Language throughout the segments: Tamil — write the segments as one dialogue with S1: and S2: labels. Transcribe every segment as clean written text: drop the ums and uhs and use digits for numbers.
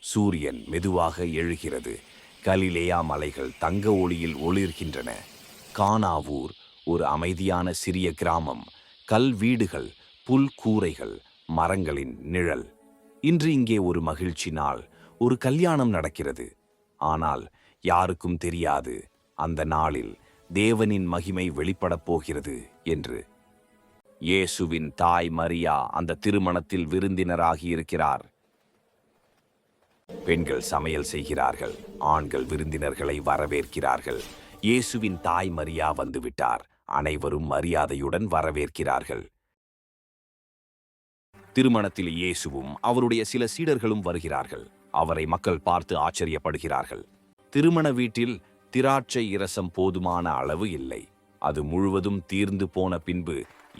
S1: சூரியன் மெதுவாக எழுகிறது. கலிலேயா மலைகள் தங்க ஒளியில் ஒளிர்கின்றன. கானாவூர் ஒரு அமைதியான சிறிய கிராமம். கல் வீடுகள், புல் கூரைகள், மரங்களின் நிழல். இன்று இங்கே ஒரு மகிழ்ச்சி நாள். ஒரு கல்யாணம் நடக்கிறது. ஆனால் யாருக்கும் தெரியாது அந்த நாளில் தேவனின் மகிமை வெளிப்படப் போகிறது என்று. இயேசுவின் தாய் மரியா அந்த திருமணத்தில் விருந்தினராகி இருக்கிறார். பெண்கள் சமையல் செய்கிறார்கள். ஆண்கள் விருந்தினர்களை வரவேற்கிறார்கள். இயேசுவின் தாய் மரியா வந்துவிட்டார். அனைவரும் மரியாதையுடன் வரவேற்கிறார்கள். திருமணத்தில் இயேசுவும் அவருடைய சில சீடர்களும் வருகிறார்கள். அவரை மக்கள் பார்த்து ஆச்சரியப்படுகிறார்கள். திருமண வீட்டில் திராட்சை இரசம் போதுமான அளவு இல்லை. அது முழுவதும் தீர்ந்து போன பின்பு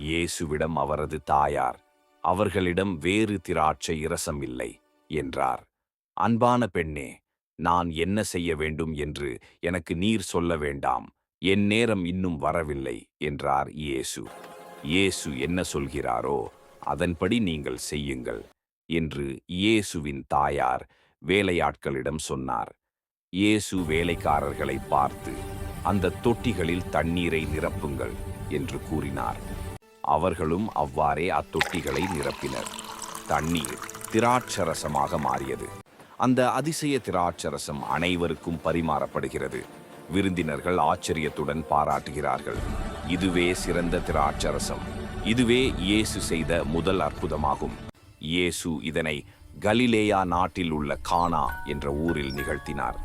S1: இயேசுவிடம் அவரது தாயார், அவர்களிடம் வேறு திராட்சை இரசம் இல்லை என்றார். அன்பான பெண்ணே, நான் என்ன செய்ய வேண்டும் என்று எனக்கு நீர் சொல்ல வேண்டாம். என் நேரம் இன்னும் வரவில்லை என்றார் இயேசு. இயேசு என்ன சொல்கிறாரோ அதன்படி நீங்கள் செய்யுங்கள் என்று இயேசுவின் தாயார் வேலையாட்களிடம் சொன்னார். இயேசு வேலைக்காரர்களை பார்த்து, அந்த தொட்டிகளில் தண்ணீரை நிரப்புங்கள் என்று கூறினார். அவர்களும் அவ்வாறே அத்தொட்டிகளை நிரப்பினர். தண்ணீர் திராட்சரசமாக மாறியது. அந்த அதிசய திராட்சரசம் அனைவருக்கும் பரிமாறப்படுகிறது. விருந்தினர்கள் ஆச்சரியத்துடன் பாராட்டுகிறார்கள். இதுவே சிறந்த திராட்சரசம். இதுவே இயேசு செய்த முதல் அற்புதமாகும். இயேசு இதனை கலிலேயா நாட்டில் உள்ள கானா என்ற ஊரில் நிகழ்த்தினார்.